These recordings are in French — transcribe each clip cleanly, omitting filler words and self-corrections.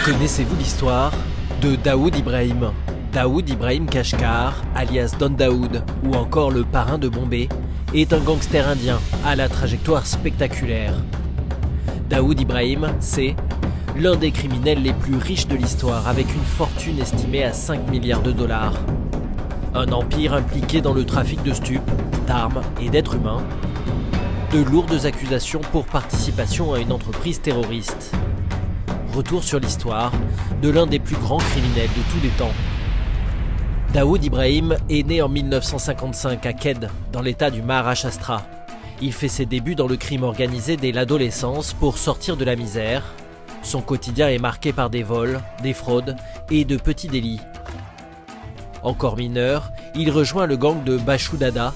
Connaissez-vous l'histoire de Daoud Ibrahim? Daoud Ibrahim Kashkar, alias Don Daoud, ou encore le parrain de Bombay, est un gangster indien à la trajectoire spectaculaire. Daoud Ibrahim, c'est l'un des criminels les plus riches de l'histoire, avec une fortune estimée à 5 milliards de dollars. Un empire impliqué dans le trafic de stupes, d'armes et d'êtres humains. De lourdes accusations pour participation à une entreprise terroriste. Retour sur l'histoire de l'un des plus grands criminels de tous les temps. Daoud Ibrahim est né en 1955 à Khed, dans l'état du Maharashtra. Il fait ses débuts dans le crime organisé dès l'adolescence pour sortir de la misère. Son quotidien est marqué par des vols, des fraudes et de petits délits. Encore mineur, il rejoint le gang de Bachchu Dada.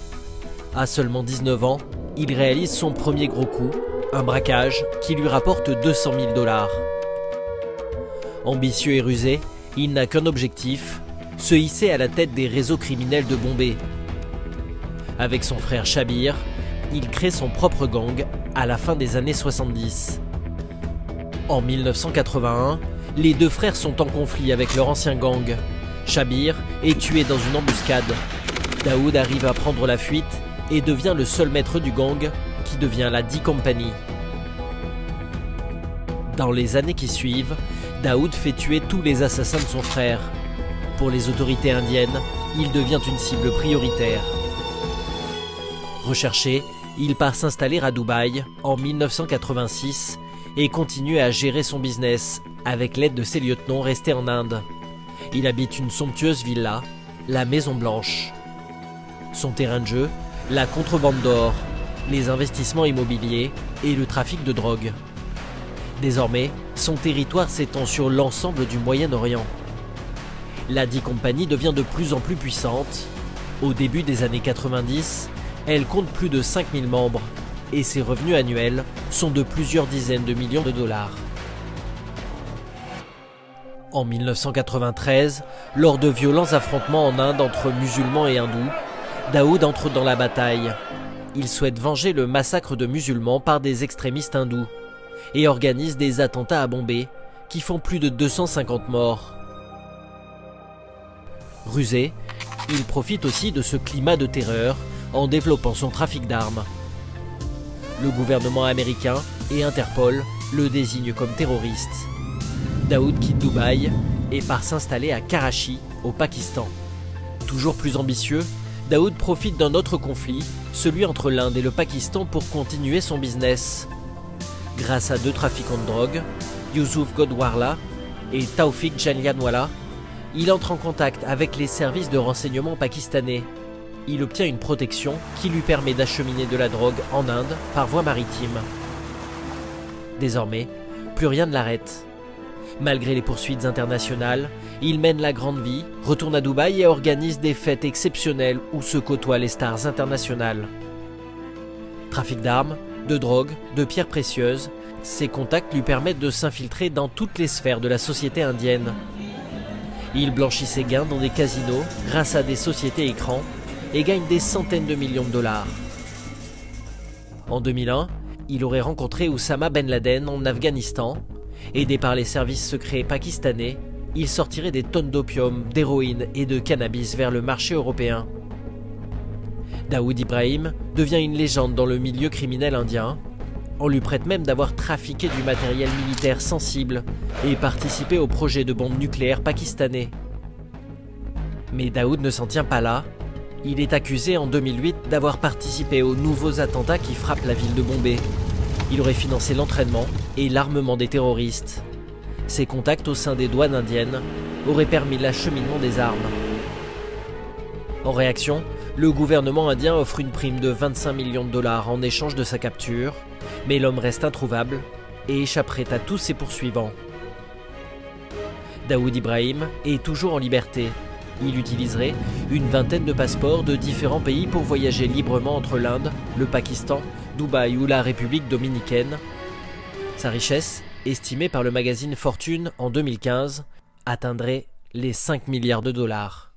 À seulement 19 ans, il réalise son premier gros coup, un braquage qui lui rapporte 200 000 dollars. Ambitieux et rusé, il n'a qu'un objectif, se hisser à la tête des réseaux criminels de Bombay. Avec son frère Shabir, il crée son propre gang à la fin des années 70. En 1981, les deux frères sont en conflit avec leur ancien gang. Shabir est tué dans une embuscade. Daoud arrive à prendre la fuite et devient le seul maître du gang, qui devient la D Company. Dans les années qui suivent, Daoud fait tuer tous les assassins de son frère. Pour les autorités indiennes, il devient une cible prioritaire. Recherché, il part s'installer à Dubaï en 1986 et continue à gérer son business avec l'aide de ses lieutenants restés en Inde. Il habite une somptueuse villa, la Maison Blanche. Son terrain de jeu, la contrebande d'or, les investissements immobiliers et le trafic de drogue. Désormais, son territoire s'étend sur l'ensemble du Moyen-Orient. La D Company devient de plus en plus puissante. Au début des années 90, elle compte plus de 5000 membres et ses revenus annuels sont de plusieurs dizaines de millions de dollars. En 1993, lors de violents affrontements en Inde entre musulmans et hindous, Daoud entre dans la bataille. Il souhaite venger le massacre de musulmans par des extrémistes hindous et organise des attentats à Bombay qui font plus de 250 morts. Rusé, il profite aussi de ce climat de terreur en développant son trafic d'armes. Le gouvernement américain et Interpol le désignent comme terroriste. Daoud quitte Dubaï et part s'installer à Karachi, au Pakistan. Toujours plus ambitieux, Daoud profite d'un autre conflit, celui entre l'Inde et le Pakistan, pour continuer son business. Grâce à deux trafiquants de drogue, Yusuf Godwarla et Taufik Jallianwala, il entre en contact avec les services de renseignement pakistanais. Il obtient une protection qui lui permet d'acheminer de la drogue en Inde par voie maritime. Désormais, plus rien ne l'arrête. Malgré les poursuites internationales, il mène la grande vie, retourne à Dubaï et organise des fêtes exceptionnelles où se côtoient les stars internationales. Trafic d'armes, de drogue, de pierres précieuses, ses contacts lui permettent de s'infiltrer dans toutes les sphères de la société indienne. Il blanchit ses gains dans des casinos grâce à des sociétés écrans et gagne des centaines de millions de dollars. En 2001, il aurait rencontré Oussama Ben Laden en Afghanistan. Aidé par les services secrets pakistanais, il sortirait des tonnes d'opium, d'héroïne et de cannabis vers le marché européen. Daoud Ibrahim devient une légende dans le milieu criminel indien. On lui prête même d'avoir trafiqué du matériel militaire sensible et participé au projet de bombes nucléaires pakistanais. Mais Daoud ne s'en tient pas là. Il est accusé en 2008 d'avoir participé aux nouveaux attentats qui frappent la ville de Bombay. Il aurait financé l'entraînement et l'armement des terroristes. Ses contacts au sein des douanes indiennes auraient permis l'acheminement des armes. En réaction, le gouvernement indien offre une prime de 25 millions de dollars en échange de sa capture, mais l'homme reste introuvable et échapperait à tous ses poursuivants. Daoud Ibrahim est toujours en liberté. Il utiliserait une vingtaine de passeports de différents pays pour voyager librement entre l'Inde, le Pakistan, Dubaï ou la République dominicaine. Sa richesse, estimée par le magazine Fortune en 2015, atteindrait les 5 milliards de dollars.